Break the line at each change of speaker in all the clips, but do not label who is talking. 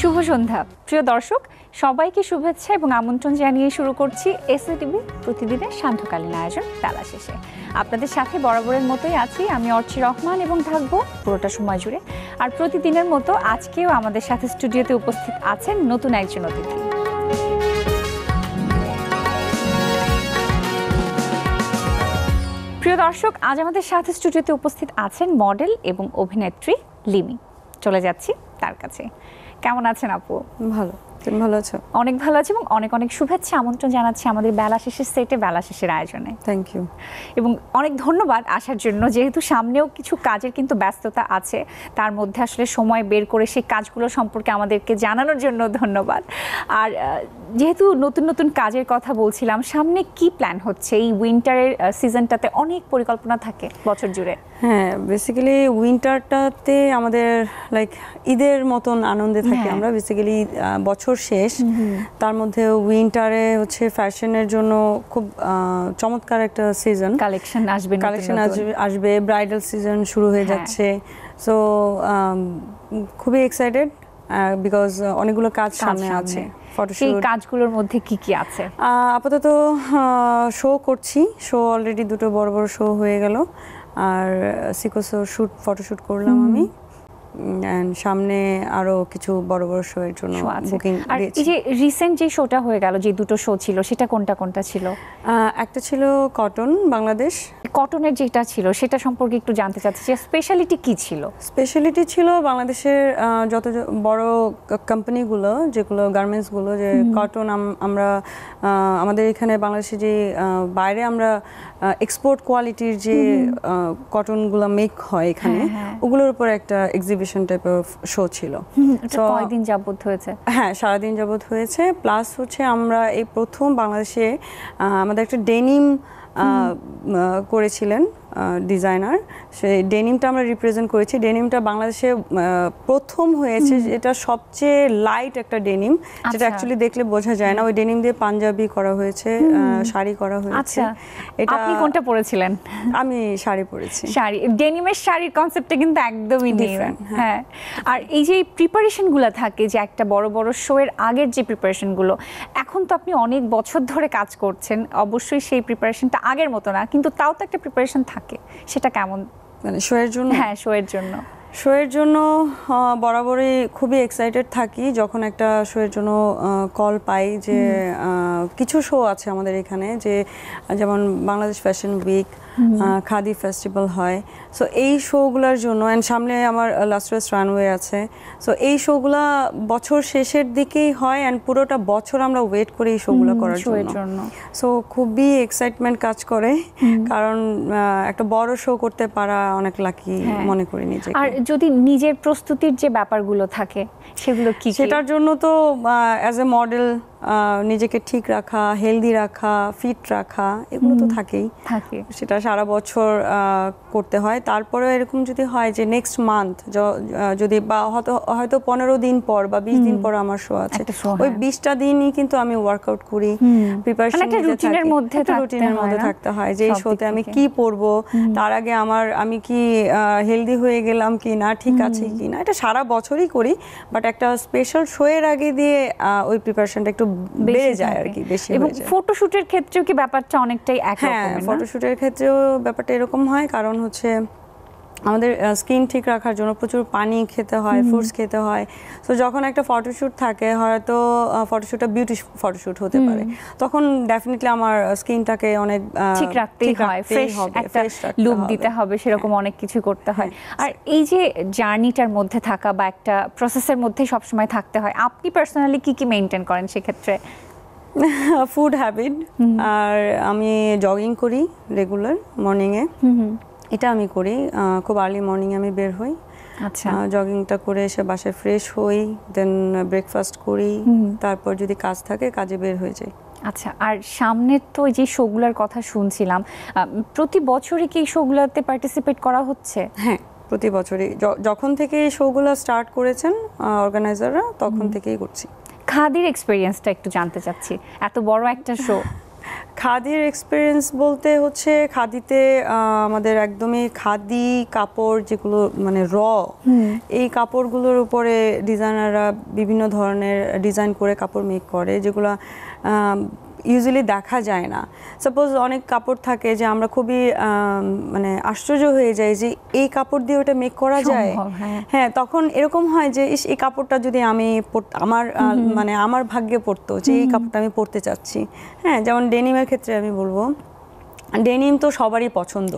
শুভ সন্ধ্যা প্রিয় দর্শক, সবাইকে শুভেচ্ছা এবং আমন্ত্রণ জানিয়ে শুরু করছি এসএটিভি প্রতিদিনের সান্ধ্যকালীন আয়োজন বেলা শেষে। আপনাদের সাথে বরাবরের মতোই আছি আমি অর্চি রহমান এবং থাকবো পুরোটা সময় জুড়ে। আর প্রতিদিনের মতো আজকেও আমাদের সাথে স্টুডিওতে উপস্থিত আছেন নতুন একজন অতিথি। প্রিয় দর্শক, আজ আমাদের সাথে স্টুডিওতে উপস্থিত আছেন মডেল এবং অভিনেত্রী লিমি। চলে যাচ্ছি তার কাছে। কেমন আছেন আপু?
ভালো, তুমি ভালো আছো?
অনেক ভালো আছি এবং অনেক অনেক শুভেচ্ছা আমন্ত্রণ জানাচ্ছি আমাদের বেলা শেষের সেটে, বেলা শেষের আয়োজনে।
থ্যাংক ইউ
এবং অনেক ধন্যবাদ আসার জন্য। যেহেতু সামনেও কিছু কাজের কিন্তু ব্যস্ততা আছে, তার মধ্যে আসলে সময় বের করে সেই কাজগুলো সম্পর্কে আমাদেরকে জানানোর জন্য ধন্যবাদ। আর যেহেতু নতুন নতুন কাজের কথা বলছিলাম, সামনে কি প্ল্যান হচ্ছে? এই উইন্টারের সিজনটাতে অনেক পরিকল্পনা থাকে বছর জুড়ে।
হ্যাঁ, বেসিক্যালি উইন্টারটাতে আমাদের লাইক ঈদের মতন আনন্দে থাকি আমরা। বেসিক্যালি বছর শেষ, তার মধ্যে উইন্টারে হচ্ছে ফ্যাশনের জন্য খুব চমৎকার একটা সিজন।
কালেকশন
আসবে, ব্রাইডাল সিজন শুরু হয়ে যাচ্ছে। সো খুবই এক্সাইটেড বিকজ অনেকগুলো কাজ সামনে আছে।
সেই কাজগুলোর মধ্যে কি কি আছে?
আপাতত শো করছি। শো অলরেডি দুটো বড় বড় শো হয়ে গেল, আর সিকোসো ফটোশুট করলাম আমি। সামনে আরো কিছু বড় বড় শো এর জন্য বুকিং দিয়েছি।
এই যে রিসেন্ট যে শোটা হয়ে গেল, যে দুটো শো ছিল, সেটা কোনটা কোনটা ছিল?
একটা ছিল কটন বাংলাদেশ।
কটনের যেটা ছিল সেটা সম্পর্কে একটু জানতে চাচ্ছি, যে স্পেশালিটি কি ছিল?
স্পেশালিটি ছিল বাংলাদেশের যত বড় কোম্পানিগুলো, যেগুলো গার্মেন্টসগুলো, যে কটন আমরা আমাদের এখানে বাংলাদেশে যে বাইরে আমরা এক্সপোর্ট কোয়ালিটির যে কটনগুলো মেক হয় এখানে, ওগুলোর উপর একটা এক্সিবিশন টাইপের শো ছিল।
কয়দিন যাবত হয়েছে?
হ্যাঁ, সারাদিন যাবত হয়েছে। প্লাস হচ্ছে আমরা এই প্রথম বাংলাদেশে আমাদের একটা ডেনিম করেছিলেন ডিজাইনার। সেই ডেনিমটা আমরা রিপ্রেজেন্ট করেছি। ডেনিমটা বাংলাদেশে প্রথম হয়েছে, এটা সবচেয়ে লাইট একটা ডেনিম, যেটা অ্যাকচুয়ালি দেখলে বোঝা যায় না। ওই ডেনিম দিয়ে পাঞ্জাবি করা হয়েছে, শাড়ি করা হয়েছে।
এটা আপনি কোনটা পরেছিলেন?
আমি শাড়ি পরেছি।
শাড়ি, ডেনিমের শাড়ির কনসেপ্টটা কিন্তু একদমই ডিফারেন্ট। হ্যাঁ, আর এই যে প্রিপারেশনগুলো থাকে, যে একটা বড় বড় শো এর আগের যে প্রিপারেশনগুলো, এখন তো আপনি অনেক বছর ধরে কাজ করছেন, অবশ্যই সেই প্রিপারেশনটা আগের মতো না, কিন্তু তাও তো একটা প্রিপারেশন থাকে। সেটা কেমন?
মানে শো এর জন্য?
হ্যাঁ, শো এর জন্য।
শো এর জন্য বরাবরই খুবই এক্সাইটেড থাকি যখন একটা শো এর জন্য কল পাই। যে কিছু শো আছে আমাদের এখানে, যে যেমন Bangladesh fashion week, khadi festival হয়। সো এই শোগুলোর জন্য, অ্যান্ড সামনে আমার লাস্ট্রাস রানওয়ে আছে। সো এই শোগুলা বছর শেষের দিকেই হয়, অ্যান্ড পুরোটা বছর আমরা ওয়েট করি এই শোগুলো করার জন্য। সো খুবই এক্সাইটমেন্ট কাজ করে, কারণ একটা বড় শো করতে পারা অনেক লাকি মনে করি নিজেকে।
আর যদি নিজের প্রস্তুতির যে ব্যাপারগুলো থাকে, সেগুলো কি?
সেটার জন্য তো অ্যাজ এ মডেল নিজেকে ঠিক রাখা, হেলদি রাখা, ফিট রাখা, এগুলো তো থাকেই। সেটা সারা বছর করতে হয়। তারপরে এরকম যদি হয় যে নেক্সট মান্থ যদি, বা হয়তো 15 দিন পর বা 20 দিন পর আমার শো আছে, ওই 20টা দিনই কিন্তু আমি ওয়ার্কআউট করি, প্রিপারেশন রুটিনের মধ্যে থাকতে হয় যে এই শোতে আমি কি পরবো, তার আগে আমি কি হেলদি হয়ে গেলাম কি না, ঠিক আছে কি না। এটা সারা বছরই করি, বাট একটা স্পেশাল শো এর আগে দিয়ে ওই প্রিপারেশনটা একটু বেড়ে যায় আর কি, বেশি হয়ে যায়।
ফটোশুটের ক্ষেত্রেও কি ব্যাপারটা অনেকটাই একরকম?
হ্যাঁ, ফটোশুটের ক্ষেত্রেও ব্যাপারটা এরকম হয়, কারণ হচ্ছে আমাদের স্কিন ঠিক রাখার জন্য প্রচুর পানি খেতে হয়, ফ্রুটস খেতে হয়। তো যখন একটা ফটোশুট থাকে, হয়তো ফটোশুটটা বিউটি ফটোশুট হতে পারে, তখন ডেফিনেটলি আমার স্কিনটাকে অনেক
ঠিক রাখতেই হয়, ফ্রেশ একটা লুক দিতে হবে, সেরকম অনেক কিছু করতে হয়। আর এই যে জার্নিটার মধ্যে থাকা বা একটা প্রসেসের মধ্যে সবসময় থাকতে হয়, আপনি পার্সোনালি কি কি মেনটেন করেন সেক্ষেত্রে?
ফুড হ্যাবিট, আর আমি জগিং করি রেগুলার মর্নিংয়ে। এটা আমি করি, খুব আর্লি মর্নিং আমি বের হই।
আচ্ছা,
জগিংটা করে এসে বাসায় ফ্রেশ হই, দেন ব্রেকফাস্ট করি, তারপর যদি কাজ থাকে কাজে বের হয়ে যাই।
আচ্ছা, আর সামনের তো এই যে শোগুলোর কথা শুনছিলাম, প্রতি বছরই কি এই শোগুলোতে পার্টিসিপেট করা হচ্ছে?
হ্যাঁ, প্রতি বছরই। যখন থেকে এই শোগুলো স্টার্ট করেছেন অর্গানাইজাররা, তখন থেকেই করছি।
খাদির এক্সপেরিয়েন্সটা একটু জানতে চাচ্ছি, এত বড় একটা শো।
খাদির এক্সপিরিয়েন্স বলতে হচ্ছে খাদিতে আমাদের একদমই খাদি কাপড় যেগুলো মানে এই কাপড়গুলোর উপরে ডিজাইনাররা বিভিন্ন ধরনের ডিজাইন করে কাপড় মেক করে, যেগুলো ইউজুয়ালি দেখা যায় না। সাপোজ অনেক কাপড় থাকে যে আমরা খুবই মানে আশ্চর্য হয়ে যাই যে এই কাপড় দিয়ে ওটা মেক করা যায়। হ্যাঁ, তখন এরকম হয় যে এই কাপড়টা যদি আমি আমার মানে আমার ভাগ্যে পড়তো যে এই কাপড়টা আমি পরতে চাচ্ছি। হ্যাঁ, যেমন ডেনিমের ক্ষেত্রে আমি বলবো, ডেনিম তো সবারই পছন্দ,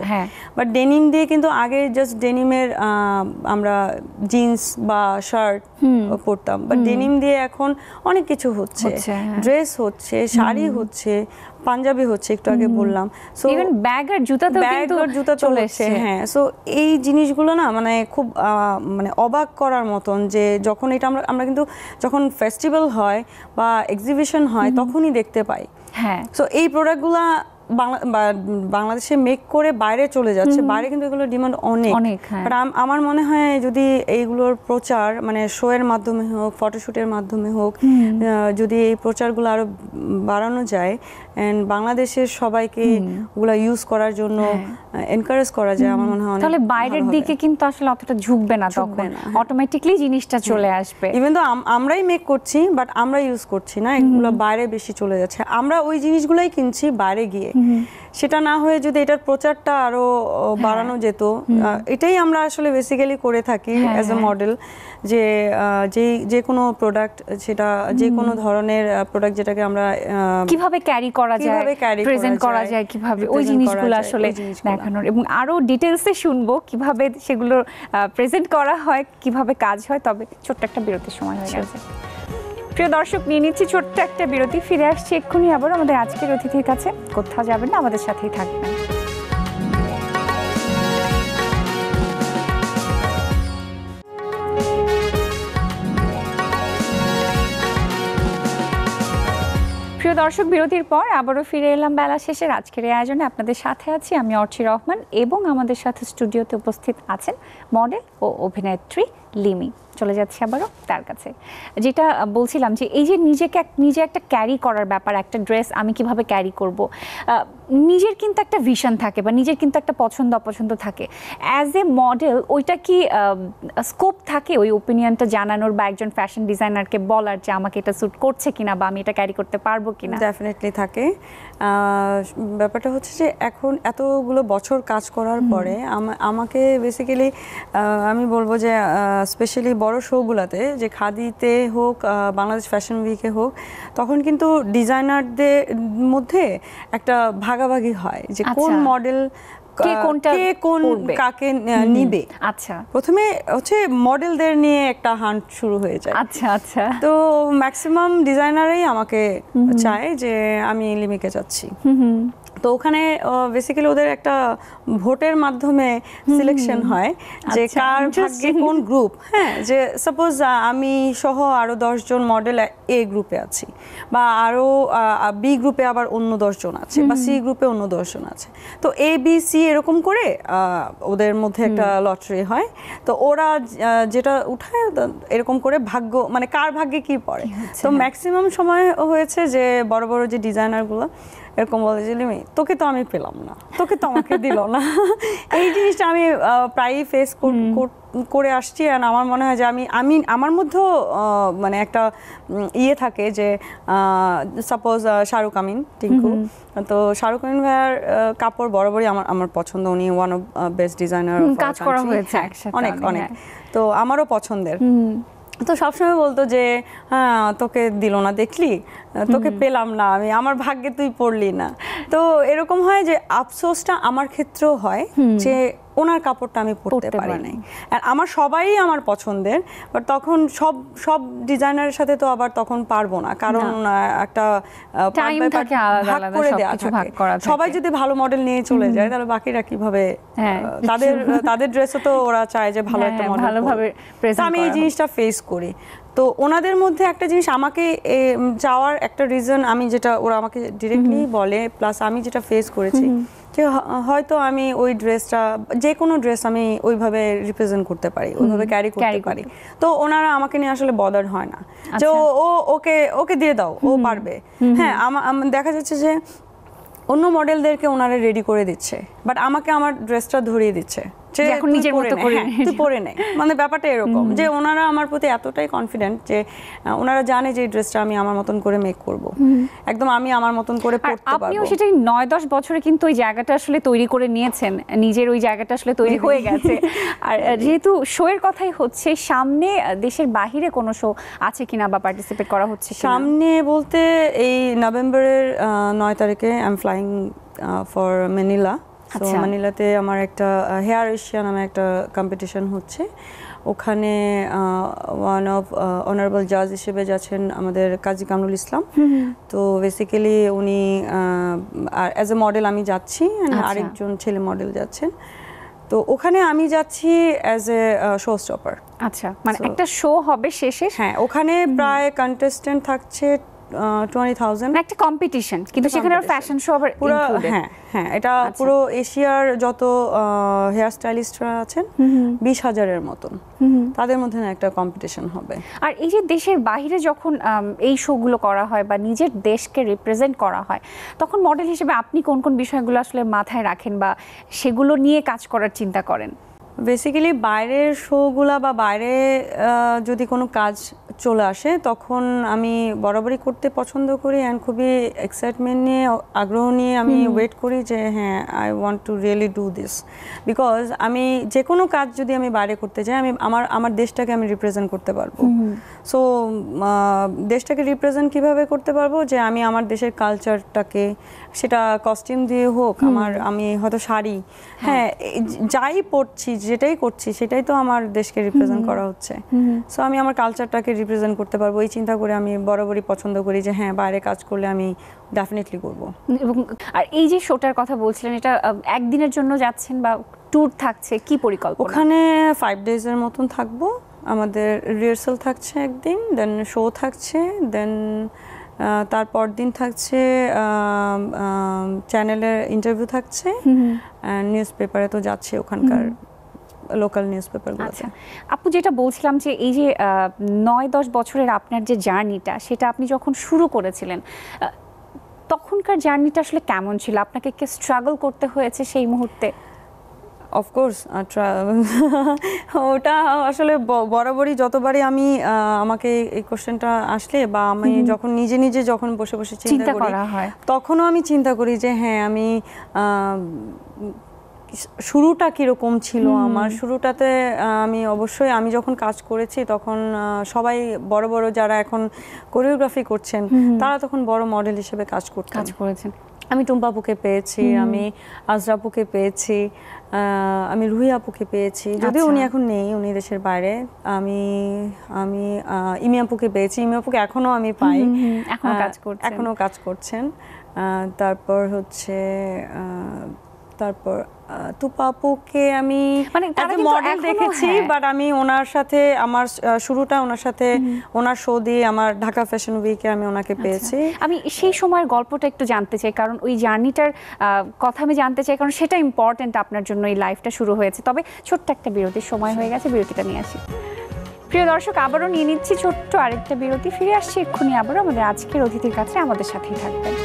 বাট ডেনিম দিয়ে কিন্তু আগে জাস্ট ডেনিমের আমরা জিন্স বা শার্ট পরতাম, বাট ডেনিম দিয়ে এখন অনেক কিছু হচ্ছে, ড্রেস হচ্ছে, শাড়ি হচ্ছে, পাঞ্জাবি হচ্ছে, একটু আগে বললাম, সো
ইভেন ব্যাগ আর জুতা
চলে এসেছে। হ্যাঁ, সো এই জিনিসগুলো না মানে খুব মানে অবাক করার মতন, যে যখন এটা আমরা কিন্তু যখন ফেস্টিভ্যাল হয় বা এক্সিবিশন হয় তখনই দেখতে পাই।
হ্যাঁ,
সো এই প্রোডাক্টগুলা বাংলাদেশে মেক করে বাইরে চলে যাচ্ছে, বাইরে কিন্তু এগুলোর ডিমান্ড অনেক। বাট আমার মনে হয় যদি এইগুলোর প্রচার মানে শো এর মাধ্যমে হোক, ফটোশুটের মাধ্যমে হোক, যদি এই প্রচারগুলো আরো বাড়ানো যায় এন্ড বাংলাদেশের সবাইকে ওগুলা ইউজ করার জন্য এনকারেজ করা যায়, আমার মনে হয়
তাহলে বাইরের দিকে কিন্তু আসলে অতটা ঝুঁকবে না, তখন অটোমেটিক্যালি জিনিসটা চলে আসবে।
ইভেন তো আমরাই মেক করছি বাট আমরা ইউজ করছি না, এগুলো বাইরে বেশি চলে যাচ্ছে, আমরা ওই জিনিসগুলাই কিনছি বাইরে গিয়ে। সেটা না হয়ে যদি এটার প্রচারটা আরো বাড়ানো যেত, এটাই আমরা আসলে বেসিক্যালি করে থাকি অ্যাজ এ মডেল, যে যে কোনো প্রোডাক্ট, সেটা যে কোনো ধরনের প্রোডাক্ট যেটাকে আমরা
কিভাবে ক্যারি করা যায়, প্রেজেন্ট করা যায়, কিভাবে ওই জিনিসগুলো আসলে দেখানোর, এবং আরো ডিটেইলসে শুনবো কিভাবে সেগুলো প্রেজেন্ট করা হয়, কিভাবে কাজ হয়। তবে ছোট্ট একটা বিরতির সময় হয়ে গেছে। প্রিয় দর্শক, নিয়ে নিচ্ছি ছোট্ট একটা বিরতি, ফিরে আসছি এক্ষুনি আবার আমাদের আজকের অতিথির কাছে। কোথাও যাবেন না, আমাদের সাথেই থাকবেন। প্রিয় দর্শক, বিরতির পর আবারও ফিরে এলাম বেলা শেষের আজকের এই আয়োজনে। আপনাদের সাথে আছি আমি অর্চি রহমান, এবং আমাদের সাথে স্টুডিওতে উপস্থিত আছেন মডেল ও অভিনেত্রী লিমি। চলে যাচ্ছি আবারও তার কাছে। যেটা বলছিলাম যে এই যে নিজে একটা ক্যারি করার ব্যাপার, একটা ড্রেস আমি কিভাবে ক্যারি করব, নিজের কিন্তু একটা ভিশন থাকে বা নিজের কিন্তু একটা পছন্দ অপছন্দ থাকে। অ্যাজ এ মডেল ওইটা কি স্কোপ থাকে ওই ওপিনিয়নটা জানানোর বা একজন ফ্যাশন ডিজাইনারকে বলার যে আমাকে এটা স্যুট করছে কিনা বা আমি এটা ক্যারি করতে পারবো কিনা?
ডেফিনেটলি থাকে। ব্যাপারটা হচ্ছে যে এখন এতগুলো বছর কাজ করার পরে আমাকে বেসিক্যালি আমি বলবো যে স্পেশালি বড় শোগুলাতে, যে খাদিতে হোক, বাংলাদেশ ফ্যাশন উইকে হোক, তখন কিন্তু ডিজাইনারদের মধ্যে একটা ভাগাভাগি হয় যে কোন মডেল কাকে নিবে।
আচ্ছা,
প্রথমে হচ্ছে মডেলদের নিয়ে একটা হান্ট শুরু হয়ে যায়।
আচ্ছা,
তো ম্যাক্সিমাম ডিজাইনারই আমাকে চায় যে আমি লিমিকে চাচ্ছি। তো ওখানে বেসিক্যালি ওদের একটা ভোটের মাধ্যমে সিলেকশন হয় যে কার ভাগ্যে কোন গ্রুপ। হ্যাঁ, যে সাপোজ আমি সহ আরো 10 জন মডেল এ গ্রুপে আছি, বা আরো বি গ্রুপে আবার অন্য 10 জন আছে, বা সি গ্রুপে অন্য 10 জন আছে। তো এ বি সি এরকম করে ওদের মধ্যে একটা লটারি হয়। তো ওরা যেটা উঠায় এরকম করে ভাগ্য মানে কার ভাগ্যে কি পড়ে। তো ম্যাক্সিমাম সময় হয়েছে যে বড় বড় যে ডিজাইনারগুলো এরকম বলে যে লিমি তোকে তো আমি পেলাম না, তোকে তো আমাকে দিল না। এই জিনিসটা আমি প্রায়ই ফেস করে আসছি। আর আমার মনে হয় যে আমি আমার মধ্যেও মানে একটা ইয়ে থাকে যে সাপোজ শাহরুখ আমিন টিঙ্কু, তো শাহরুখ আমিন ভাইয়ার কাপড় বরাবরই আমার পছন্দ। উনি ওয়ান অফ বেস্ট ডিজাইনার,
কাজ করা হয়েছে একসাথে
অনেক, তো আমারও পছন্দের। তো সবসময় বলতো যে হ্যাঁ তোকে দিল না, দেখলি তোকে পেলাম না, আমার ভাগ্যে তুই পড়লি না। তো এরকম হয় যে আফসোসটা আমার ক্ষেত্রেও হয় যে ওনার কাপড়টা আমি পরতে পারি নাই। আর আমার সবাই আমার পছন্দের, বাট তখন সব ডিজাইনারের সাথে তো আবার তখন পারবো না, কারণ একটা ভাগ করে দেওয়া থাকে। সবাই যদি ভালো মডেল নিয়ে চলে যায় তাহলে বাকিরা কিভাবে, তাদের ড্রেসও তো ওরা চায় যে ভালো একটা মডেল। আমি এই জিনিসটা ফেস করি। তো ওনাদের মধ্যে একটা জিনিস আমাকে যাওয়ার একটা রিজন, আমি যেটা ওরা আমাকে ডিরেক্টলি বলে, প্লাস আমি যেটা ফেস করেছি যে হয়তো আমি ওই ড্রেসটা, যে কোনো ড্রেস আমি ওইভাবে রিপ্রেজেন্ট করতে পারি, ওইভাবে ক্যারি করতে পারি। তো ওনারা আমাকে নিয়ে আসলে বদার হয় না যে ওকে দিয়ে দাও, ও পারবে। হ্যাঁ, দেখা যাচ্ছে যে অন্য মডেলদেরকে ওনারা রেডি করে দিচ্ছে, বাট আমাকে আমার ড্রেসটা ধরিয়ে দিচ্ছে যে
এখন নিজের মতো করে
তুই পরে নে, মানে ব্যাপারটা এরকম যে ওনারা আমার প্রতি এতটাই কনফিডেন্ট যে ওনারা জানে যে এই ড্রেসটা আমি আমার মতন করে মেক করব, একদম আমি আমার মতন করে পরতে পারবো।
আপনিও সেটা 9-10 বছরে কিন্তু ওই জায়গাটা আসলে তৈরি করে নিয়েছেন, নিজের ওই জায়গাটা আসলে তৈরি হয়ে গেছে। আর যেহেতু শো এর কথাই হচ্ছে, সামনে দেশের বাহিরে কোনো শো আছে কিনা বা পার্টিসিপেট করা হচ্ছে কিনা?
সামনে বলতে এই নভেম্বরের 9 তারিখে I am flying for Manila. তো ম্যানিলাতে আমার একটা হেয়ার এশিয়া নামে একটা কম্পিটিশন হচ্ছে, ওখানে ওয়ান অফ অনারেবল জাজ হিসেবে যাচ্ছেন আমাদের কাজী কামরুল ইসলাম। তো বেসিক্যালি উনি অ্যাজ এ মডেল আমি যাচ্ছি, আরেকজন ছেলে মডেল যাচ্ছেন। তো ওখানে আমি যাচ্ছি অ্যাজ এ শো স্টপার।
আচ্ছা, মানে একটা শো হবে শেষে?
হ্যাঁ, ওখানে প্রায় কন্টেস্টেন্ট থাকছে 20,000,
একটা কম্পিটিশন, কিন্তু সেখানে ফ্যাশন শো আবার
পুরো।
ইনক্লুডেড?
হ্যাঁ, এটা পুরো এশিয়ার যত হেয়ার স্টাইলিস্টরা আছেন 20,000-এর মতন, তাদের মধ্যে একটা কম্পিটিশন হবে।
আর এই যে দেশের বাইরে যখন এই শোগুলো করা হয় বা নিজের দেশকে রিপ্রেজেন্ট করা হয়, তখন মডেল হিসেবে আপনি কোন কোন বিষয়গুলো আসলে মাথায় রাখেন বা সেগুলো নিয়ে কাজ করার চিন্তা করেন?
বেসিক্যালি বাইরের শোগুলা বা বাইরে যদি কোনো কাজ চলে আসে, তখন আমি বরাবরই করতে পছন্দ করি অ্যান্ড খুবই এক্সাইটমেন্ট নিয়ে, আগ্রহ নিয়ে আমি ওয়েট করি যে হ্যাঁ, I want to really do this. Because আমি যে কোনো কাজ যদি আমি বাইরে করতে চাই, আমি আমার দেশটাকে আমি রিপ্রেজেন্ট করতে পারবো। সো দেশটাকে রিপ্রেজেন্ট কিভাবে করতে পারবো, যে আমি আমার দেশের কালচারটাকে, সেটা কস্টিউম দিয়ে হোক, আমি হয়তো শাড়ি, হ্যাঁ, যাই পরছি, যেটাই করছি, সেটাই তো আমার দেশকে রিপ্রেজেন্ট করা হচ্ছে। সো আমি আমার কালচারটাকে রিপ্রেজেন্ট করতে পারবো, এই চিন্তা করে আমি বরাবরই পছন্দ করি যে হ্যাঁ, বাইরে কাজ করলে আমি ডেফিনেটলি করব।
এবং আর এই যে শোটার কথা বলছিলেন, এটা একদিনের জন্য যাচ্ছেন বা ট্যুর থাকছে, কি পরিকল্পনা?
ওখানে 5 ডেজের মতন থাকবো। আমাদের রিহার্সাল থাকছে একদিন, দেন শো থাকছে, দেন তারপর দিন থাকছে চ্যানেলের ইন্টারভিউ থাকছে, নিউজ পেপারে তো যাচ্ছে ওখানকার লোকাল নিউজ পেপারগুলো।
আচ্ছা, আপু যেটা বলছিলাম যে এই যে 9-10 বছরের আপনার যে জার্নিটা, সেটা আপনি যখন শুরু করেছিলেন, তখনকার জার্নিটা আসলে কেমন ছিল? আপনাকে কি স্ট্রাগল করতে হয়েছে সেই মুহূর্তে?
অফকোর্স, ওটা আসলে বরাবরই যতবারই আমি আমাকে এই কোশ্চেনটা আসলে বা আমি যখন নিজে যখন বসে বসে চিন্তা করি, তখনও আমি চিন্তা করি যে হ্যাঁ, আমি শুরুটা কিরকম ছিল আমার। শুরুটাতে আমি অবশ্যই, আমি যখন কাজ করেছি তখন সবাই বড় বড় যারা এখন কোরিওগ্রাফি করছেন, তারা তখন বড় মডেল হিসেবে কাজ করেছেন। আমি টুম্পা আপুকে পেয়েছি, আমি আজরা আপুকে পেয়েছি, আমি রুহি আপুকে পেয়েছি, যদিও উনি এখন নেই, উনি দেশের বাইরে। আমি ইমি আপুকে পেয়েছি, ইমি আপুকে এখনো আমি পাই, এখনো কাজ করছেন। তারপর হচ্ছে তুপা আপুকে আমি মডেল দেখেছি, বাট আমি ওনার সাথে আমার শুরুটা ওনার সাথে, ওনার শো দিয়ে আমার ঢাকা ফ্যাশন উইকে আমি ওনাকে পেয়েছি।
আমি সেই সময়ের গল্পটা একটু জানতে চাই, কারণ ওই জার্নিটার কথা আমি জানতে চাই, কারণ সেটা ইম্পর্টেন্ট আপনার জন্য, এই লাইফটা শুরু হয়েছে। তবে ছোট্ট একটা বিরতির সময় হয়ে গেছে, বিরতিটা নিয়ে আসি। প্রিয় দর্শক, আবারও নিয়ে নিচ্ছি ছোট্ট আরেকটা বিরতি, ফিরে আসছি এক্ষুনি আবারও আমাদের আজকের অতিথির কাছে। আমাদের সাথেই থাকবেন।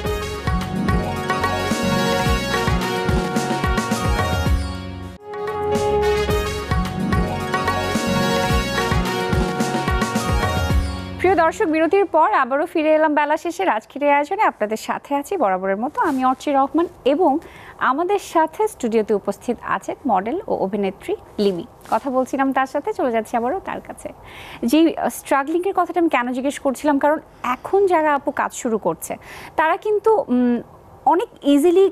প্রিয় দর্শক, বিরতির পর আবারও ফিরে এলাম বেলা শেষে আজকের আয়োজনে। আপনাদের সাথে আছি বরাবরের মতো আমি অর্চি রহমান, এবং আমাদের সাথে স্টুডিওতে উপস্থিত আছে মডেল ও অভিনেত্রী লিমি। কথা বলছিলাম তার সাথে, চলে যাচ্ছি আবারও তার কাছে। যে স্ট্রাগলিংয়ের কথাটা আমি কেন জিজ্ঞেস করছিলাম, কারণ এখন যারা আপু কাজ শুরু করছে, তারা কিন্তু অনেক ইজিলি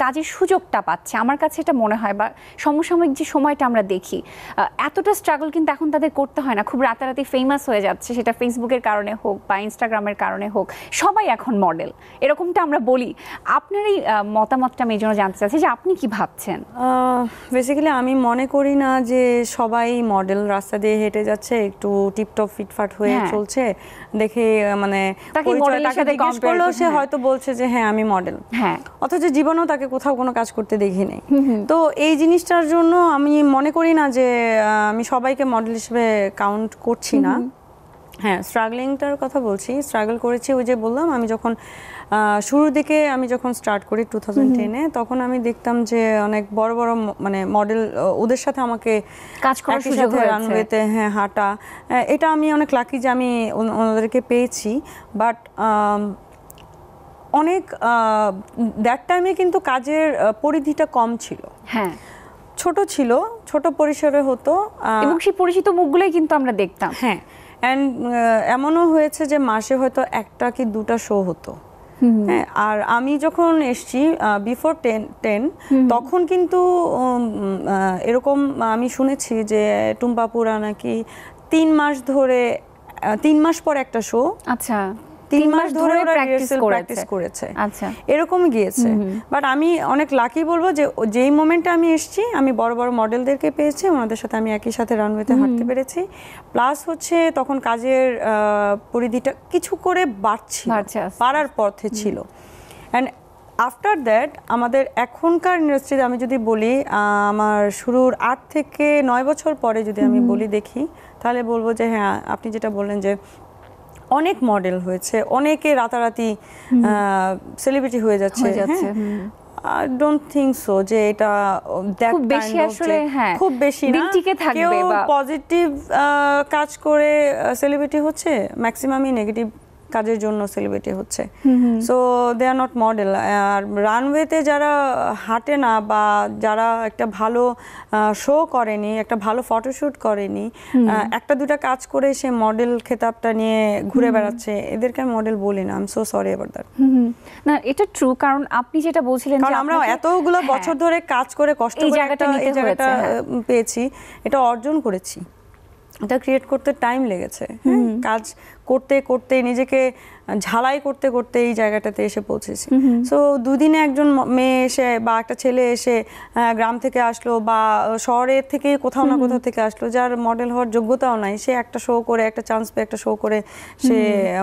কাজের সুযোগটা পাচ্ছে, আমার কাছে এটা মনে হয়। বা সমসাময়িক যে সময়টা আমরা দেখি, এতটা স্ট্রাগল কিন্তু এখন তাদের করতে হয় না, খুব রাতারাতি ফেমাস হয়ে যাচ্ছে, সেটা ফেসবুকের কারণে হোক বা ইনস্টাগ্রামের কারণে হোক, সবাই এখন মডেল, এরকমটা আমরা বলি। আপনার এই মতামতটা আমি এই জন্য জানতে চাচ্ছি যে আপনি কি ভাবছেন?
বেসিক্যালি আমি মনে করি না যে সবাই মডেল। রাস্তা দিয়ে হেঁটে যাচ্ছে, একটু টিপটপ ফিটফাট হয়ে চলছে দেখে, মানে জিজ্ঞেস করলেও সে হয়তো বলছে যে হ্যাঁ, আমি মডেল, অথচ জীবনেও তাকে কোথাও কোনো কাজ করতে দেখি নেই। তো এই জিনিসটার জন্য আমি মনে করি না যে আমি সবাইকে মডেল হিসেবে কাউন্ট করছি না। হ্যাঁ, স্ট্রাগলিংটার কথা বলছি। স্ট্রাগল করেছি, ওই যে বললাম আমি যখন শুরুর দিকে আমি যখন স্টার্ট করি 2010-এ, তখন আমি দেখতাম যে অনেক বড় বড় মানে মডেল, ওদের সাথে আমাকে
কাজ করার সুযোগ হয়েছে,
রানওয়েতে হ্যাঁ হাঁটা, এটা আমি অনেক লাকি যে আমি ওনাদেরকে পেয়েছি। বাট অনেক দ্যাট টাইমে কিন্তু কাজের পরিধিটা কম ছিল,
হ্যাঁ
ছোট ছিল, ছোট পরিসরে হতো,
এবং সেই পরিচিত মুখগুলোই কিন্তু আমরা দেখতাম।
হ্যাঁ, অ্যান্ড এমনও হয়েছে যে মাসে হয়তো একটা কি দুটা শো হতো। হ্যাঁ, আর আমি যখন এসছি বিফোর 10 তখন কিন্তু এরকম আমি শুনেছি যে টুম্পাপুরা নাকি 3 মাস ধরে 3 মাস পর একটা শো,
আচ্ছা
3 মাস ধরে ওরা প্র্যাকটিস করেছে,
আচ্ছা
এরকম গিয়েছে। বাট আমি অনেক লাকি বলবো যে যেই মোমেন্টে আমি এসেছি আমি বড় বড় মডেলদেরকে পেয়েছি, ওনাদের সাথে আমি একই সাথে রানওয়েতে হাঁটতে পেরেছি। প্লাস হচ্ছে তখন কাজের পরিধিটা কিছু করে বাড়ার পথে ছিল। অ্যান্ড আফটার দ্যাট আমাদের এখনকার ইন্ডাস্ট্রিতে আমি যদি বলি, আমার শুরুর 8 থেকে 9 বছর পরে যদি আমি বলি দেখি, তাহলে বলবো যে হ্যাঁ, আপনি যেটা বললেন যে অনেক মডেল হয়েছে, অনেকে রাতারাতি সেলিব্রিটি হয়ে যাচ্ছে। আই ডোন্ট থিংক সো যে এটা
খুব বেশি আসলে, হ্যাঁ
খুব বেশি না, কেউ পজিটিভ কাজ করে সেলিব্রিটি হচ্ছে, ম্যাক্সিমামই নেগেটিভ কাজের জন্য সেলিব্রিটি হচ্ছে। So they are not model. আর রানওয়েতে যারা হাঁটে না বা যারা একটা ভালো শো করেনি, একটা ভালো ফটোশ্যুট করেনি, একটা দুটা কাজ করে সে মডেল খেতাবটা নিয়ে ঘুরে বেড়াচ্ছে, এদেরকে আমি মডেল বলি না। I am so sorry about that.
না, এটা ট্রু, কারণ আপনি যেটা বলছিলেন যে
আমরা এতগুলো বছর ধরে কাজ করে কষ্ট করে এই জায়গাটা পেয়েছি, এটা অর্জন করেছি, এটা ক্রিয়েট করতে টাইম লেগেছে। কাজ করতে করতে নিজেকে ঝালাই করতে করতে এই জায়গাটাতে এসে পৌঁছেছি। সো দুদিনে একজন মেয়ে এসে বা একটা ছেলে এসে গ্রাম থেকে আসলো বা শহরের থেকে কোথাও না কোথাও থেকে আসলো, যার মডেল হওয়ার যোগ্যতাও নাই, সে একটা শো করে, একটা চান্স পেয়ে একটা শো করে সে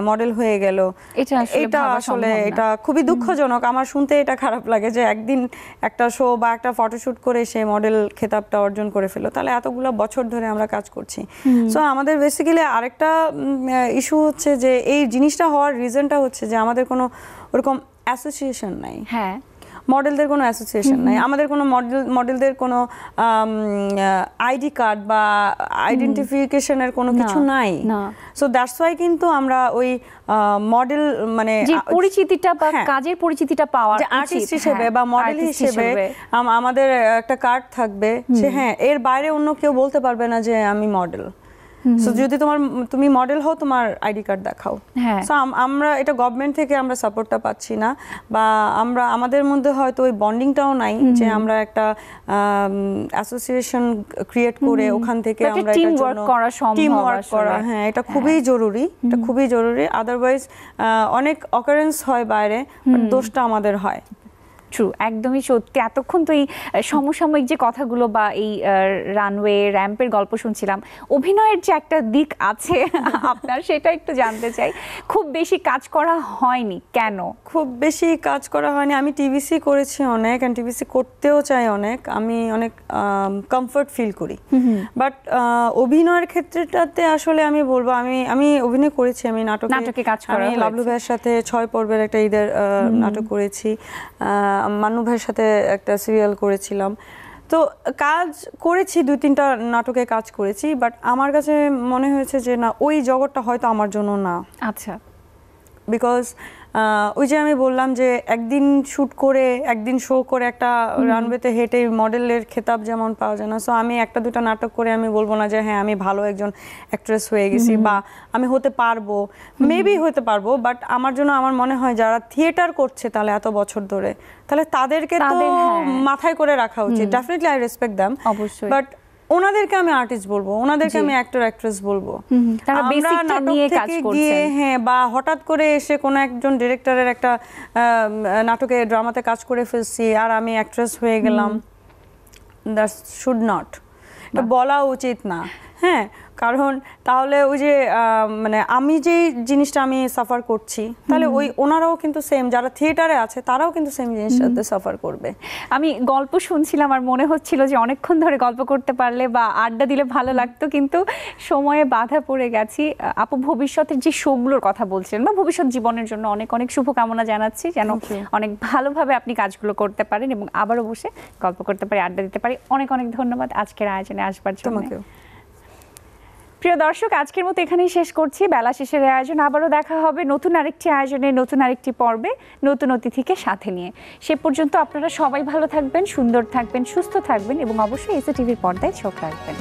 মডেল হয়ে গেল, এটা আসলে এটা খুবই দুঃখজনক। আমার শুনতে এটা খারাপ লাগে যে একদিন একটা শো বা একটা ফটোশুট করে সে মডেল খেতাবটা অর্জন করে ফেলো। তাহলে এতগুলো বছর ধরে আমরা কাজ করছি। সো আমাদের বেসিক্যালি আরেকটা ইস্যু হচ্ছে যে এই জিনিসটা হওয়ার রিজনটা হচ্ছে যে আমাদের কোনো ওরকম অ্যাসোসিয়েশন নাই।
হ্যাঁ,
মডেলদের কোনো অ্যাসোসিয়েশন নাই, আমাদের কোনো মডেলদের কোনো আইডি কার্ড বা আইডেন্টিফিকেশনের কোনো কিছু নাই। সো দ্যাটস ওয়াই কিন্তু আমরা ওই মডেল মানে
যে পরিচিতিটা বা কাজের পরিচিতিটা পাওয়া
যে আর্টিস্ট হিসেবে বা মডেল হিসেবে আমাদের একটা কার্ড থাকবে, সে হ্যাঁ এর বাইরে অন্য কেউ বলতে পারবে না যে আমি মডেল। সো যদি তুমি মডেল হও, তোমার আইডি কার্ড দেখাও। সো আমরা এটা গভর্নমেন্ট থেকে আমরা সাপোর্টটা পাচ্ছি না, বা আমরা আমাদের মধ্যে হয়তো ওই বন্ডিংটাও নাই যে আমরা একটা অ্যাসোসিয়েশন ক্রিয়েট করে ওখান থেকে আমরা
টিম ওয়ার্ক
করা, হ্যাঁ এটা খুবই জরুরি, এটা খুবই জরুরি। আদারওয়াইজ অনেক অকারেন্স হয় বাইরে, দোষটা আমাদের হয়।
ট্রু, একদমই সত্যি। এতক্ষণ তো এই সমসাময়িক যে কথাগুলো বা এই রানওয়ে র্যাম্পের গল্প শুনছিলাম, অভিনয়ের যে একটা দিক আছে আপনার, সেটা একটু জানতে চাই। খুব বেশি কাজ করা হয়নি কেন?
খুব বেশি কাজ করা হয়নি, আমি টিভিসি করেছি অনেক, অ্যান্ড টিভিসি করতেও চাই অনেক, আমি অনেক কমফর্ট ফিল করি। বাট অভিনয়ের ক্ষেত্রটাতে আসলে আমি বলবো, আমি অভিনয় করেছি, আমি নাটকে কাজ করি। আমি লাবলু ভাইয়ের সাথে 6 পর্বের একটা ঈদের নাটক করেছি, মান্নু ভাইয়ের সাথে একটা সিরিয়াল করেছিলাম। তো কাজ করেছি, 2-3টা নাটকে কাজ করেছি, বাট আমার কাছে মনে হয়েছে যে না, ওই জগৎটা হয়তো আমার জন্য না।
আচ্ছা,
বিকজ ওই যে আমি বললাম যে একদিন শ্যুট করে একদিন শো করে একটা রানওয়েতে হেঁটে মডেলের খেতাব যেমন পাওয়া যায় না। সো আমি 1-2টা নাটক করে আমি বলবো না যে হ্যাঁ আমি ভালো একজন অ্যাক্ট্রেস হয়ে গেছি বা আমি হতে পারবো, মেবি হতে পারবো। বাট আমার জন্য আমার মনে হয় যারা থিয়েটার করছে তাহলে এত বছর ধরে, তাহলে তাদেরকে তো মাথায় করে রাখা উচিত। ডেফিনেটলি আই রেসপেক্ট দেম,
অবশ্যই।
বাট ওনাদেরকে আমি আর্টিস্ট বলবো, ওনাদেরকে আমি অ্যাক্টর অ্যাক্ট্রেস বলবো।
আমরা নাটক থেকে
গিয়ে হ্যাঁ বা হঠাৎ করে এসে কোনো একজন ডিরেক্টরের একটা নাটকে ড্রামাতে কাজ করে ফেলছি আর আমি অ্যাক্ট্রেস হয়ে গেলাম, দ্যাট শুড নট, এটা বলা উচিত না। হ্যাঁ, কারণ তাহলে ওই যে মানে আমি যেই জিনিসটা আমি সাফার করছি তাহলে ওনারাও কিন্তু সেম, যারা থিয়েটারে আছে তারাও কিন্তু সেম জিনিসটাতে সাফার করবে।
আমি গল্প শুনছিলাম আর মনে হচ্ছিল যে অনেকক্ষণ ধরে গল্প করতে পারলে বা আড্ডা দিলে ভালো লাগতো, কিন্তু সময়ে বাধা পড়ে গেছি। আপু ভবিষ্যতের যে শোগুলোর কথা বলছেন বা ভবিষ্যৎ জীবনের জন্য অনেক অনেক শুভকামনা জানাচ্ছি, যেন অনেক ভালোভাবে আপনি কাজগুলো করতে পারেন এবং আবারও বসে গল্প করতে পারি, আড্ডা দিতে পারি। অনেক অনেক ধন্যবাদ আজকের আয়োজনে আসবার জন্য। প্রিয় দর্শক, আজকের মতো এখানেই শেষ করছি বেলা শেষের আয়োজন। আবারও দেখা হবে নতুন আরেকটি আয়োজনে, নতুন আরেকটি পর্বে, নতুন অতিথিকে সাথে নিয়ে। সে পর্যন্ত আপনারা সবাই ভালো থাকবেন, সুন্দর থাকবেন, সুস্থ থাকবেন এবং অবশ্যই এসএ টিভির পর্দায় চোখ রাখবেন।